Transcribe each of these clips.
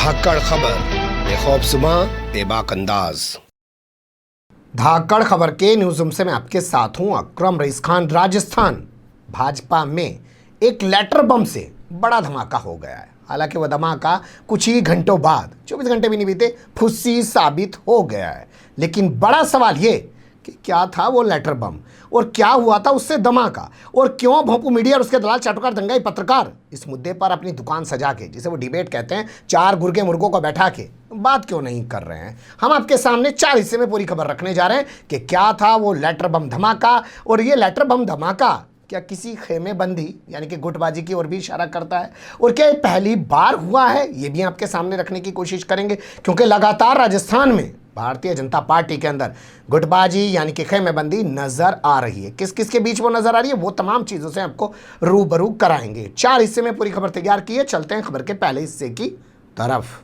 धाकड़ खबर, बेखौफजुमा बेबाक अंदाज। धाकड़ खबर के न्यूज़ रूम से मैं आपके साथ हूं अकरम रईस खान। राजस्थान भाजपा में एक लेटर बम से बड़ा धमाका हो गया है। हालांकि वह धमाका कुछ ही घंटों बाद, 24 घंटे भी नहीं बीते, फुस्सी साबित हो गया है। लेकिन बड़ा सवाल ये कि क्या था वो लेटर बम और क्या हुआ था उससे धमाका, और क्यों भोंपू मीडिया और उसके दलाल चाटुकार दंगाई पत्रकार इस मुद्दे पर अपनी दुकान सजा के, जिसे वो डिबेट कहते हैं, चार गुर्गे मुर्गों को बैठा के बात क्यों नहीं कर रहे हैं। हम आपके सामने 4 हिस्से में पूरी खबर रखने जा रहे हैं कि क्या था वो लेटर बम धमाका, और ये लेटर बम धमाका क्या किसी खेमे बंदी यानी कि गुटबाजी की ओर भी इशारा करता है, और क्या ये पहली बार हुआ है, ये भी आपके सामने रखने की कोशिश करेंगे। क्योंकि लगातार राजस्थान में भारतीय जनता पार्टी के अंदर गुटबाजी यानी कि खेमेबंदी नजर आ रही है। किस किस के बीच वो नजर आ रही है, वो तमाम चीजों से आपको रूबरू कराएंगे। 4 हिस्से में पूरी खबर तैयार की है। चलते हैं खबर के पहले हिस्से की तरफ।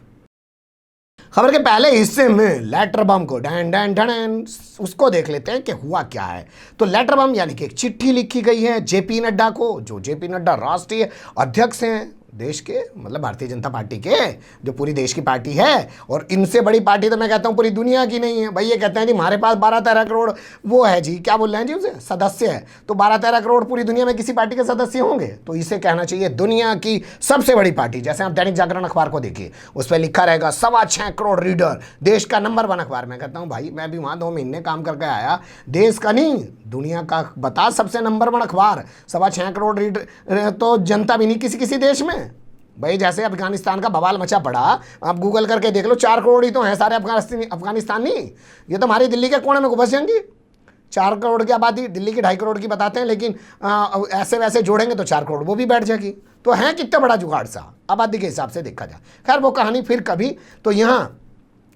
खबर के पहले हिस्से में लेटर बम को डैन डैन डैन उसको देख लेते हैं कि हुआ क्या है। तो लेटर बम यानी कि एक चिट्ठी लिखी गई है जेपी नड्डा को, जो जेपी नड्डा राष्ट्रीय अध्यक्ष हैं देश के, मतलब भारतीय जनता पार्टी के, जो पूरी देश की पार्टी है। और इनसे बड़ी पार्टी तो मैं कहता हूँ पूरी दुनिया की नहीं है भाई। ये कहते हैं जी हमारे पास 12-13 करोड़ वो है जी, क्या बोल रहे हैं जी उसे, सदस्य है। तो 12-13 करोड़ पूरी दुनिया में किसी पार्टी के सदस्य होंगे? तो इसे कहना चाहिए दुनिया की सबसे बड़ी पार्टी। जैसे आप दैनिक जागरण अखबार को देखिए, उस पर लिखा रहेगा 6.25 करोड़ रीडर, देश का नंबर 1 अखबार। मैं कहता हूँ भाई मैं भी वहाँ 2 महीने काम करके आया, देश का नहीं दुनिया का बता सबसे नंबर 1 अखबार। 6.25 करोड़ रीडर तो जनता भी नहीं किसी देश में भाई। जैसे अफगानिस्तान का बवाल मचा पड़ा, आप गूगल करके देख लो, 4 करोड़ ही तो हैं सारे अफगानिस्तानी। ये तो हमारी दिल्ली के कोने में घुस जाएंगी। 4 करोड़ की आबादी, दिल्ली की 2.5 करोड़ की बताते हैं, लेकिन ऐसे वैसे जोड़ेंगे तो 4 करोड़ वो भी बैठ जाएगी। तो है कितना बड़ा जुगाड़ सा आबादी के हिसाब से देखा जाए। खैर वो कहानी फिर कभी। तो यहाँ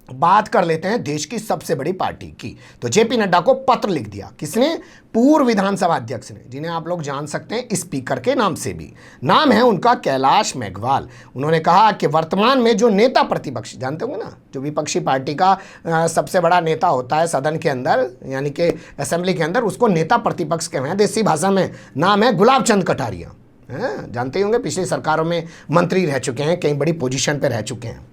बात कर लेते हैं देश की सबसे बड़ी पार्टी की। तो जेपी नड्डा को पत्र लिख दिया। किसने? पूर्व विधानसभा अध्यक्ष ने, जिन्हें आप लोग जान सकते हैं स्पीकर के नाम से भी। नाम है उनका कैलाश मेघवाल। उन्होंने कहा कि वर्तमान में जो नेता प्रतिपक्ष, जानते होंगे ना, जो विपक्षी पार्टी का सबसे बड़ा नेता होता है सदन के अंदर यानी कि असेंबली के अंदर, उसको नेता प्रतिपक्ष कहते हैं देसी भाषा में। नाम है गुलाब चंद कटारिया। जानते ही होंगे, पिछली सरकारों में मंत्री रह चुके हैं, कई बड़ी पोजीशन पर रह चुके हैं।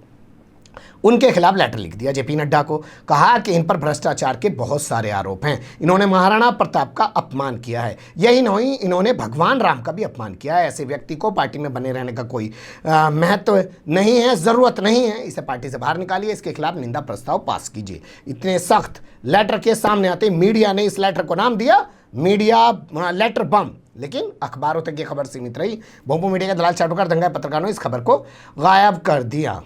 उनके खिलाफ लेटर लिख दिया जेपी नड्डा को। कहा कि इन पर भ्रष्टाचार के बहुत सारे आरोप हैं, इन्होंने महाराणा प्रताप का अपमान किया है, यही नहीं इन्होंने भगवान राम का भी अपमान किया है। ऐसे व्यक्ति को पार्टी में बने रहने का कोई महत्व नहीं है, ज़रूरत नहीं है, इसे पार्टी से बाहर निकालिए, इसके खिलाफ निंदा प्रस्ताव पास कीजिए। इतने सख्त लेटर के सामने आते मीडिया ने इस लेटर को नाम दिया मीडिया लेटर बम। लेकिन अखबारों तक ये खबर सीमित रही। भोंपू मीडिया के दलाल चाटुकार दंगाई पत्रकारों ने इस खबर को गायब कर दिया।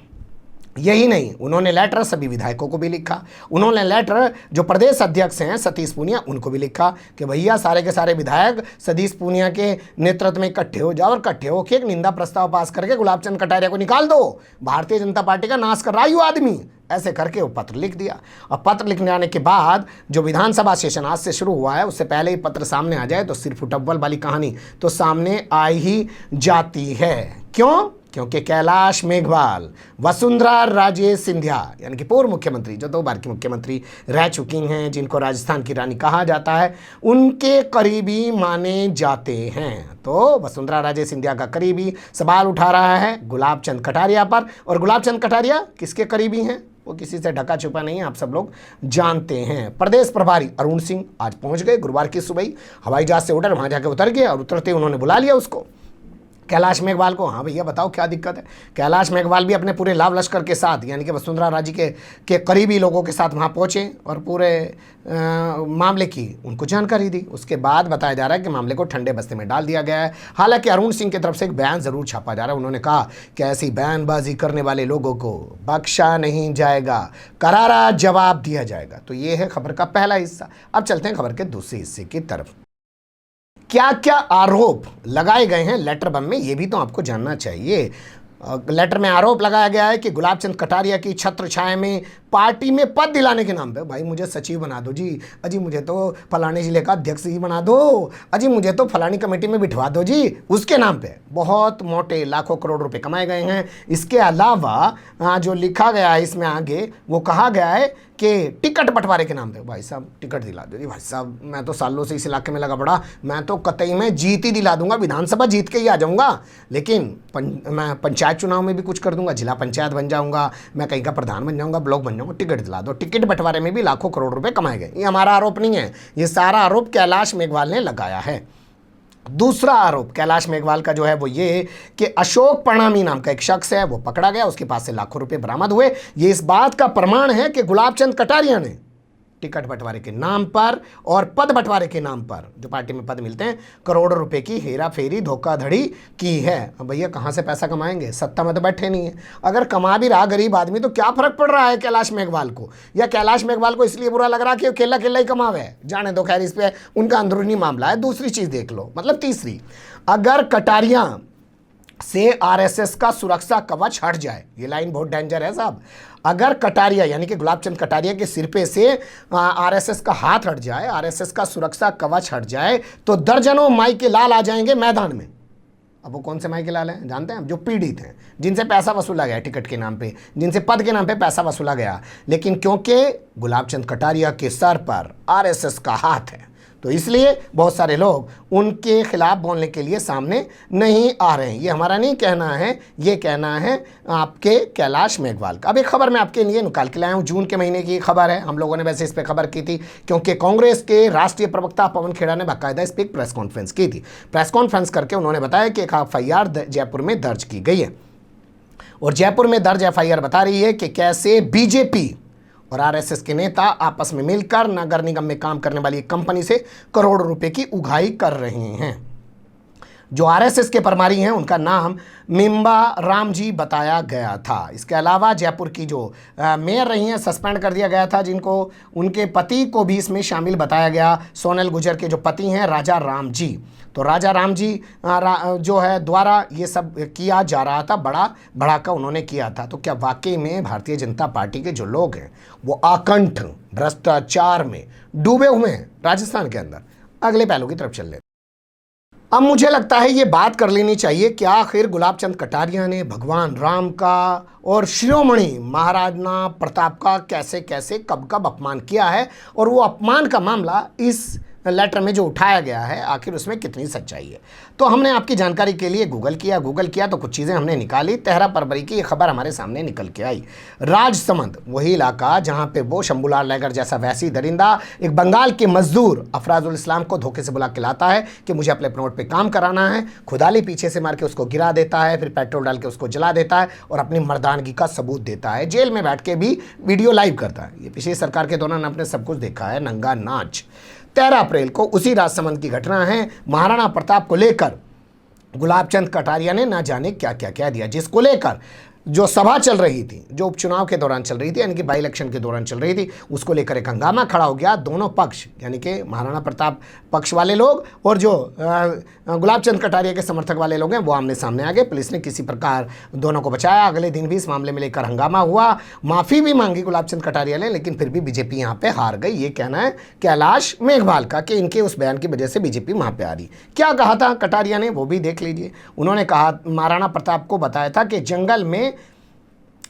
यही नहीं, उन्होंने लेटर सभी विधायकों को भी लिखा। उन्होंने लेटर जो प्रदेश अध्यक्ष हैं सतीश पूनिया, उनको भी लिखा कि भैया सारे के सारे विधायक सतीश पूनिया के नेतृत्व में इकट्ठे हो जाओ और इकट्ठे होकर एक निंदा प्रस्ताव पास करके गुलाब चंद कटारिया को निकाल दो। भारतीय जनता पार्टी का नाश कर रहा है आदमी। ऐसे करके वो पत्र लिख दिया। और पत्र लिखने आने के बाद जो विधानसभा सेशन आज से शुरू हुआ है, उससे पहले ही पत्र सामने आ जाए तो सिर्फ टब्बल वाली कहानी तो सामने आ ही जाती है। क्यों? क्योंकि कैलाश मेघवाल, वसुंधरा राजे सिंधिया यानी कि पूर्व मुख्यमंत्री, जो 2 बार की मुख्यमंत्री रह चुकी हैं, जिनको राजस्थान की रानी कहा जाता है, उनके करीबी माने जाते हैं। तो वसुंधरा राजे सिंधिया का करीबी सवाल उठा रहा है गुलाब चंद कटारिया पर। और गुलाब चंद कटारिया किसके करीबी हैं? वो किसी से ढका छुपा नहीं है, आप सब लोग जानते हैं। प्रदेश प्रभारी अरुण सिंह आज पहुंच गए, गुरुवार की सुबह ही हवाई जहाज से उतर वहां जाके उतर गए, और उतरते उन्होंने बुला लिया उसको, कैलाश मेघवाल को। हाँ भैया बताओ क्या दिक्कत है। कैलाश मेघवाल भी अपने पूरे लाव लश्कर के साथ यानी कि वसुंधरा राजे के करीबी लोगों के साथ वहाँ पहुँचे और पूरे मामले की उनको जानकारी दी। उसके बाद बताया जा रहा है कि मामले को ठंडे बस्ते में डाल दिया गया है। हालांकि अरुण सिंह की तरफ से एक बयान ज़रूर छापा जा रहा है। उन्होंने कहा कि ऐसी बयानबाजी करने वाले लोगों को बख्शा नहीं जाएगा, करारा जवाब दिया जाएगा। तो ये है खबर का पहला हिस्सा। अब चलते हैं खबर के दूसरे हिस्से की तरफ। क्या क्या आरोप लगाए गए हैं लेटर बम में, ये भी तो आपको जानना चाहिए। लेटर में आरोप लगाया गया है कि गुलाब चंद कटारिया की छत्र छाया में पार्टी में पद दिलाने के नाम पे, भाई मुझे सचिव बना दो जी, अजी मुझे तो फलाने जिले का अध्यक्ष ही बना दो, अजी मुझे तो फलानी कमेटी में बिठवा दो जी, उसके नाम पे बहुत मोटे लाखों करोड़ रुपए कमाए गए हैं। इसके अलावा जो लिखा गया है इसमें आगे, वो कहा गया है कि टिकट बंटवारे के नाम पे, भाई साहब टिकट दिला दो जी, भाई साहब मैं तो सालों से इस इलाके में लगा पड़ा, मैं तो कतई में जीत ही दिला दूंगा, विधानसभा जीत के ही आ जाऊंगा, लेकिन मैं पंचायत चुनाव में भी कुछ कर दूंगा, जिला पंचायत बन जाऊंगा, मैं कहीं का प्रधान बन जाऊंगा, ब्लॉक बन जाऊंगा, टिकट दिला दो। टिकट बंटवारे में भी लाखों करोड़ रुपए कमाए गए। ये हमारा आरोप नहीं है, ये सारा आरोप कैलाश मेघवाल ने लगाया है। दूसरा आरोप कैलाश मेघवाल का जो है वो ये कि अशोक परणामी नाम का एक शख्स है, वो पकड़ा गया, उसके पास से लाखों रुपए बरामद हुए। ये इस बात का प्रमाण है कि गुलाब चंद कटारिया ने टिकट बंटवारे के नाम पर और पद बंटवारे के नाम पर, जो पार्टी में पद मिलते हैं, करोड़ों रुपए की हेरा फेरी धोखाधड़ी की है। अब भैया कहां से पैसा कमाएंगे, सत्ता में तो बैठे नहीं है। अगर कमा भी रहा गरीब आदमी तो क्या फर्क पड़ रहा है कैलाश मेघवाल को, या कैलाश मेघवाल को इसलिए बुरा लग रहा कि अकेला अकेला ही कमावे है, जाने दो, खैर इस पे उनका अंदरूनी मामला है। दूसरी चीज देख लो, मतलब तीसरी, अगर कटारिया से आरएसएस का सुरक्षा कवच हट जाए, ये लाइन बहुत डेंजर है साहब, अगर कटारिया यानी कि गुलाब चंद कटारिया के सिर पे से आरएसएस का हाथ हट जाए, आरएसएस का सुरक्षा कवच हट जाए, तो दर्जनों माई के लाल आ जाएंगे मैदान में। अब वो कौन से माई के लाल हैं जानते हैं? जो पीड़ित हैं, जिनसे पैसा वसूला गया टिकट के नाम पे, जिनसे पद के नाम पे पैसा वसूला गया, लेकिन क्योंकि गुलाब चंद कटारिया के सर पर आरएसएस का हाथ है, तो इसलिए बहुत सारे लोग उनके खिलाफ बोलने के लिए सामने नहीं आ रहे हैं। ये हमारा नहीं कहना है, ये कहना है आपके कैलाश मेघवाल का। अब एक खबर मैं आपके लिए निकाल के लाया हूँ, जून के महीने की खबर है। हम लोगों ने वैसे इस पर खबर की थी क्योंकि कांग्रेस के राष्ट्रीय प्रवक्ता पवन खेड़ा ने बाकायदा इस पर एक प्रेस कॉन्फ्रेंस की थी। प्रेस कॉन्फ्रेंस करके उन्होंने बताया कि एक FIR जयपुर में दर्ज की गई है, और जयपुर में दर्ज FIR बता रही है कि कैसे बीजेपी और आरएसएस के नेता आपस में मिलकर नगर निगम में काम करने वाली एक कंपनी से करोड़ों रुपए की उगाही कर रहे हैं। जो आरएसएस के प्रभारी हैं उनका नाम मिम्बा राम जी बताया गया था। इसके अलावा जयपुर की जो मेयर रही हैं सस्पेंड कर दिया गया था, जिनको उनके पति को भी इसमें शामिल बताया गया। सोनल गुर्जर के जो पति हैं राजा राम जी, तो राजा राम जी जो है द्वारा ये सब किया जा रहा था, बड़ा भड़ाका उन्होंने किया था। तो क्या वाकई में भारतीय जनता पार्टी के जो लोग हैं वो आकंठ भ्रष्टाचार में डूबे हुए हैं राजस्थान के अंदर? अगले पहलू की तरफ चल लेते। अब मुझे लगता है ये बात कर लेनी चाहिए कि आखिर गुलाब चंद कटारिया ने भगवान राम का और शिरोमणि महाराणा प्रताप का कैसे कैसे कब कब अपमान किया है, और वो अपमान का मामला इस लेटर में जो उठाया गया है आखिर उसमें कितनी सच्चाई है। तो हमने आपकी जानकारी के लिए गूगल किया तो कुछ चीज़ें हमने निकाली। 13 फरवरी की ये खबर हमारे सामने निकल के आई। राजसमंद, वही इलाका जहां पे वो शंभूलाल लैगर जैसा वैसी दरिंदा एक बंगाल के मजदूर अफराजुल इस्लाम को धोखे से बुला के लाता है कि मुझे अपने प्लॉट पे काम कराना है, खुदाली पीछे से मार के उसको गिरा देता है, फिर पेट्रोल डाल के उसको जला देता है और अपनी मर्दानगी का सबूत देता है। जेल में बैठ के भी वीडियो लाइव करता है। ये पिछली सरकार के दौरान आपने सब कुछ देखा है, नंगा नाच। 13 अप्रैल को उसी राजसमंद की घटना है। महाराणा प्रताप को लेकर गुलाब चंद कटारिया ने ना जाने क्या क्या कह दिया, जिसको लेकर जो सभा चल रही थी, जो उपचुनाव के दौरान चल रही थी, यानी कि बाई इलेक्शन के दौरान चल रही थी, उसको लेकर एक हंगामा खड़ा हो गया। दोनों पक्ष यानी कि महाराणा प्रताप पक्ष वाले लोग और जो गुलाब चंद कटारिया के समर्थक वाले लोग हैं वो आमने सामने आ गए। पुलिस ने किसी प्रकार दोनों को बचाया। अगले दिन भी इस मामले में लेकर हंगामा हुआ, माफ़ी भी मांगी गुलाब चंद कटारिया ने, लेकिन फिर भी बीजेपी यहाँ पे हार गई। ये कहना है कैलाश मेघवाल का कि इनके उस बयान की वजह से बीजेपी वहाँ पे आ रही। क्या कहा था कटारिया ने वो भी देख लीजिए। उन्होंने कहा, महाराणा प्रताप को बताया था कि जंगल में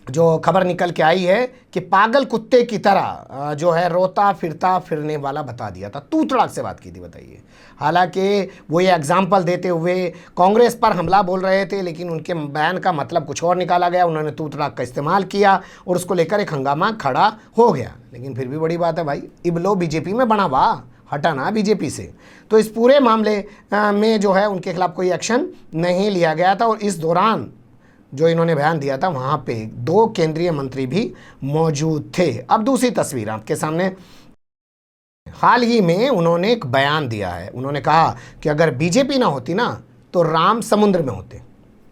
जो खबर निकल के आई है कि पागल कुत्ते की तरह जो है रोता फिरता फिरने वाला बता दिया था। तू तड़ाक से बात की थी, बताइए। हालांकि वो ये एग्जाम्पल देते हुए कांग्रेस पर हमला बोल रहे थे, लेकिन उनके बयान का मतलब कुछ और निकाला गया। उन्होंने तू तड़ाक का इस्तेमाल किया और उसको लेकर एक हंगामा खड़ा हो गया। लेकिन फिर भी बड़ी बात है भाई, इबलो बीजेपी में बना हुआ, हटाना बीजेपी से। तो इस पूरे मामले में जो है उनके खिलाफ कोई एक्शन नहीं लिया गया था। और इस दौरान जो इन्होंने बयान दिया था वहाँ पे 2 केंद्रीय मंत्री भी मौजूद थे। अब दूसरी तस्वीर आपके सामने। हाल ही में उन्होंने एक बयान दिया है। उन्होंने कहा कि अगर बीजेपी ना होती ना तो राम समुद्र में होते।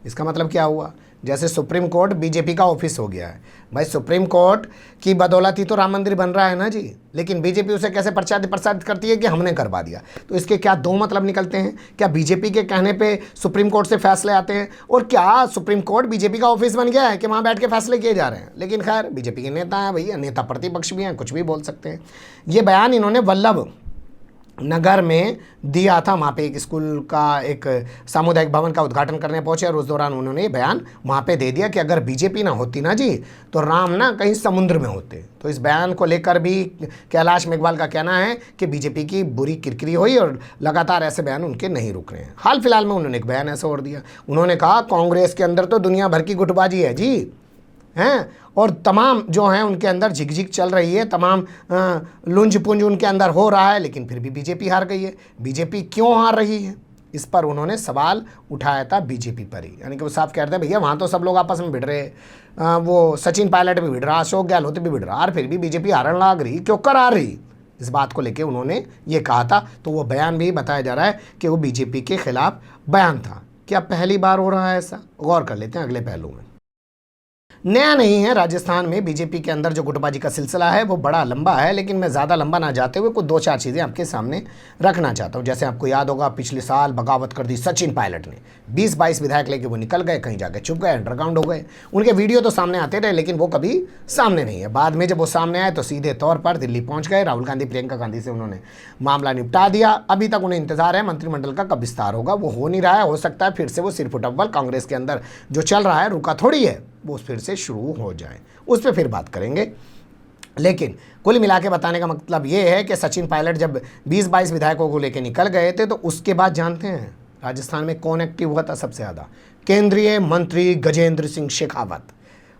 इसका मतलब क्या हुआ जैसे सुप्रीम कोर्ट बीजेपी का ऑफिस हो गया है। भाई सुप्रीम कोर्ट की बदौलत ही तो राम मंदिर बन रहा है ना जी, लेकिन बीजेपी उसे कैसे प्रचारित करती है कि हमने करवा दिया। तो इसके क्या दो मतलब निकलते हैं, क्या बीजेपी के कहने पे सुप्रीम कोर्ट से फैसले आते हैं, और क्या सुप्रीम कोर्ट बीजेपी का ऑफिस बन गया है कि वहाँ बैठ के फैसले किए जा रहे हैं। लेकिन खैर बीजेपी के नेता हैं भैया, नेता प्रतिपक्ष भी हैं, कुछ भी बोल सकते हैं। ये बयान इन्होंने वल्लभ नगर में दिया था, वहाँ पे एक स्कूल का एक सामुदायिक भवन का उद्घाटन करने पहुंचे और उस दौरान उन्होंने ये बयान वहाँ पे दे दिया कि अगर बीजेपी ना होती ना जी तो राम ना कहीं समुद्र में होते। तो इस बयान को लेकर भी कैलाश मेघवाल का कहना है कि बीजेपी की बुरी किरकिरी हुई और लगातार ऐसे बयान उनके नहीं रुक रहे हैं। हाल फिलहाल में उन्होंने एक बयान ऐसा और दिया, उन्होंने कहा कांग्रेस के अंदर तो दुनिया भर की गुटबाजी है जी हैं, और तमाम जो हैं उनके अंदर झिकझिक चल रही है, तमाम लुंज पुंज उनके अंदर हो रहा है, लेकिन फिर भी बीजेपी हार गई है। बीजेपी क्यों हार रही है, इस पर उन्होंने सवाल उठाया था बीजेपी पर ही। यानी कि वो साफ कह रहे थे भैया वहाँ तो सब लोग आपस में भिड़ रहे, वो सचिन पायलट भी भिड़ रहा, अशोक गहलोत भी भिड़ रहा, और फिर भी बीजेपी हारने लग रही, क्यों कर आ रही। इस बात को लेकर उन्होंने ये कहा था। तो वो बयान भी बताया जा रहा है कि वो बीजेपी के खिलाफ बयान था। क्या पहली बार हो रहा है ऐसा, गौर कर लेते हैं अगले पहलू में। नया नहीं है, राजस्थान में बीजेपी के अंदर जो गुटबाजी का सिलसिला है वो बड़ा लंबा है, लेकिन मैं ज़्यादा लंबा ना जाते हुए कुछ दो चार चीज़ें आपके सामने रखना चाहता हूँ। जैसे आपको याद होगा पिछले साल बगावत कर दी सचिन पायलट ने, 20-22 विधायक लेके वो निकल गए, कहीं जाके छुप गए, अंडरग्राउंड हो गए। उनके वीडियो तो सामने आते रहे लेकिन वो कभी सामने नहीं है। बाद में जब वो सामने आए तो सीधे तौर पर दिल्ली पहुँच गए, राहुल गांधी प्रियंका गांधी से उन्होंने मामला निपटा दिया। अभी तक उन्हें इंतजार है मंत्रिमंडल का कब विस्तार होगा, वो हो नहीं रहा है। हो सकता है फिर से वो सिर्फ अव्वल कांग्रेस के अंदर जो चल रहा है रुका थोड़ी है, वो फिर से शुरू हो जाए, उस पर फिर बात करेंगे। लेकिन कुल मिला के बताने का मतलब ये है कि सचिन पायलट जब 20-22 विधायकों को लेकर निकल गए थे तो उसके बाद जानते हैं राजस्थान में कौन एक्टिव हुआ था सबसे ज़्यादा, केंद्रीय मंत्री गजेंद्र सिंह शेखावत।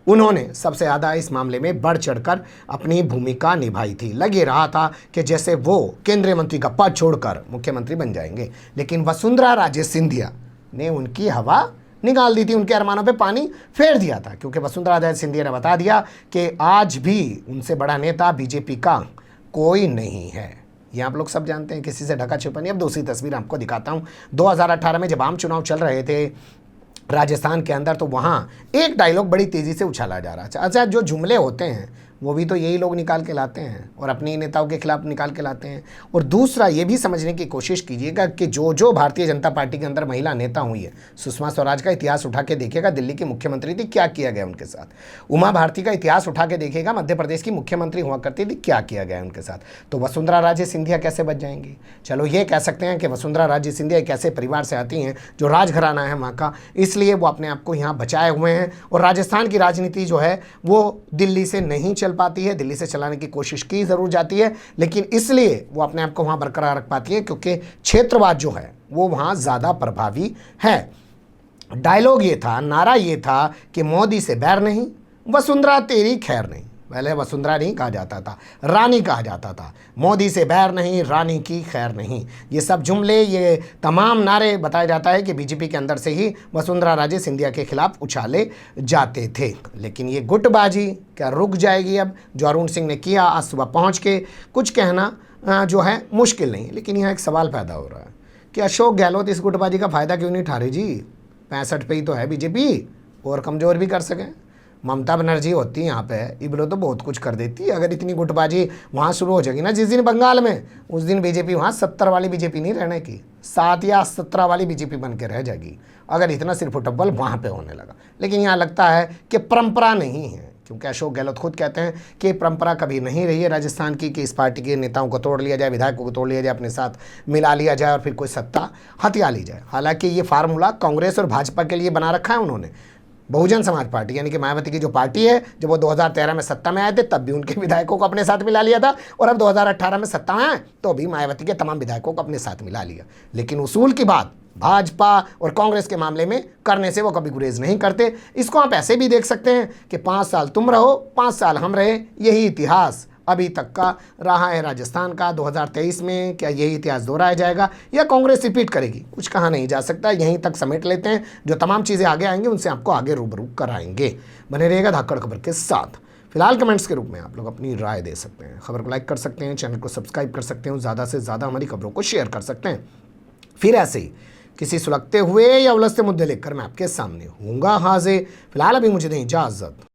उन्होंने सबसे ज़्यादा इस मामले में बढ़ चढ़कर अपनी भूमिका निभाई थी। लग ये रहा था कि जैसे वो केंद्रीय मंत्री का पद छोड़कर मुख्यमंत्री बन जाएंगे, लेकिन वसुंधरा राजे सिंधिया ने उनकी हवा निकाल दी थी, उनके अरमानों पे पानी फेर दिया था। क्योंकि वसुंधरा राजे सिंधिया ने बता दिया कि आज भी उनसे बड़ा नेता बीजेपी का कोई नहीं है। ये आप लोग सब जानते हैं, किसी से ढका छुपा नहीं। अब दूसरी तस्वीर आपको दिखाता हूँ। 2018 में जब आम चुनाव चल रहे थे राजस्थान के अंदर, तो वहाँ एक डायलॉग बड़ी तेज़ी से उछाला जा रहा है। अच्छा, जो जुमले होते हैं वो भी तो यही लोग निकाल के लाते हैं और अपने नेताओं के खिलाफ निकाल के लाते हैं। और दूसरा ये भी समझने की कोशिश कीजिएगा कि जो भारतीय जनता पार्टी के अंदर महिला नेता हुई है, सुषमा स्वराज का इतिहास उठा के देखिएगा, दिल्ली की मुख्यमंत्री थी, क्या किया गया उनके साथ। उमा भारती का इतिहास उठा के देखिएगा, मध्य प्रदेश की मुख्यमंत्री हुआ करती थी, क्या किया गया उनके साथ। तो वसुंधरा राजे सिंधिया कैसे बच जाएंगी। चलो ये कह सकते हैं कि वसुंधरा राजे सिंधिया एक ऐसे परिवार से आती हैं जो राजघराना है वहाँ का, इसलिए वो अपने आप को यहाँ बचाए हुए हैं। और राजस्थान की राजनीति जो है वो दिल्ली से नहीं चल पाती है, दिल्ली से चलाने की कोशिश की जरूर जाती है, लेकिन इसलिए वो अपने आप को वहां बरकरार रख पाती है क्योंकि क्षेत्रवाद जो है वो वहां ज्यादा प्रभावी है। डायलॉग ये था, नारा ये था कि मोदी से बैर नहीं, वसुंधरा तेरी खैर नहीं। पहले वसुंधरा नहीं कहा जाता था, रानी कहा जाता था। मोदी से बैर नहीं, रानी की खैर नहीं। ये सब जुमले, ये तमाम नारे बताया जाता है कि बीजेपी के अंदर से ही वसुंधरा राजे सिंधिया के खिलाफ उछाले जाते थे। लेकिन ये गुटबाजी क्या रुक जाएगी अब? जो अरुण सिंह ने किया आज सुबह पहुँच के, कुछ कहना जो है मुश्किल नहीं। लेकिन यहाँ एक सवाल पैदा हो रहा है कि अशोक गहलोत इस गुटबाजी का फ़ायदा क्यों नहीं उठा रहे जी? 65 पे ही तो है बीजेपी, और कमज़ोर भी कर सकें। ममता बनर्जी होती यहाँ पे, इबलो तो बहुत कुछ कर देती। अगर इतनी गुटबाजी वहाँ शुरू हो जाएगी ना जिस दिन बंगाल में, उस दिन बीजेपी वहाँ 70 वाली बीजेपी नहीं रहने की, 7 या 17 वाली बीजेपी बन के रह जाएगी, अगर इतना सिर्फ फुटबॉल वहाँ पे होने लगा। लेकिन यहाँ लगता है कि परंपरा नहीं है, क्योंकि अशोक गहलोत खुद कहते हैं कि परंपरा कभी नहीं रही है राजस्थान की कि इस पार्टी के नेताओं को तोड़ लिया जाए, विधायकों को तोड़ लिया जाए, अपने साथ मिला लिया जाए और फिर कोई सत्ता हथिया ली जाए। हालांकि ये फार्मूला कांग्रेस और भाजपा के लिए बना रखा है उन्होंने। बहुजन समाज पार्टी यानी कि मायावती की जो पार्टी है, जब वो 2013 में सत्ता में आए थे तब भी उनके विधायकों को अपने साथ मिला लिया था, और अब 2018 में सत्ता में आए तो भी मायावती के तमाम विधायकों को अपने साथ मिला लिया। लेकिन उसूल की बात भाजपा और कांग्रेस के मामले में करने से वो कभी गुरेज नहीं करते। इसको आप ऐसे भी देख सकते हैं कि 5 साल तुम रहो, 5 साल हम रहे, यही इतिहास अभी तक का रहा है राजस्थान का। 2023 में क्या यही इतिहास दोहराया जाएगा या कांग्रेस रिपीट करेगी? कुछ कहा नहीं जा सकता। यहीं तक समेट लेते हैं, जो तमाम चीज़ें आगे आएंगी उनसे आपको आगे रूबरू कराएंगे। बने रहिएगा धाकड़ खबर के साथ। फिलहाल कमेंट्स के रूप में आप लोग अपनी राय दे सकते हैं, खबर को लाइक कर सकते हैं, चैनल को सब्सक्राइब कर सकते हैं, ज़्यादा से ज़्यादा हमारी खबरों को शेयर कर सकते हैं। फिर ऐसे ही किसी सुलगते हुए या उलझते मुद्दे लेकर मैं आपके सामने हूँगा हाजिर। फिलहाल अभी मुझे दें इजाज़त।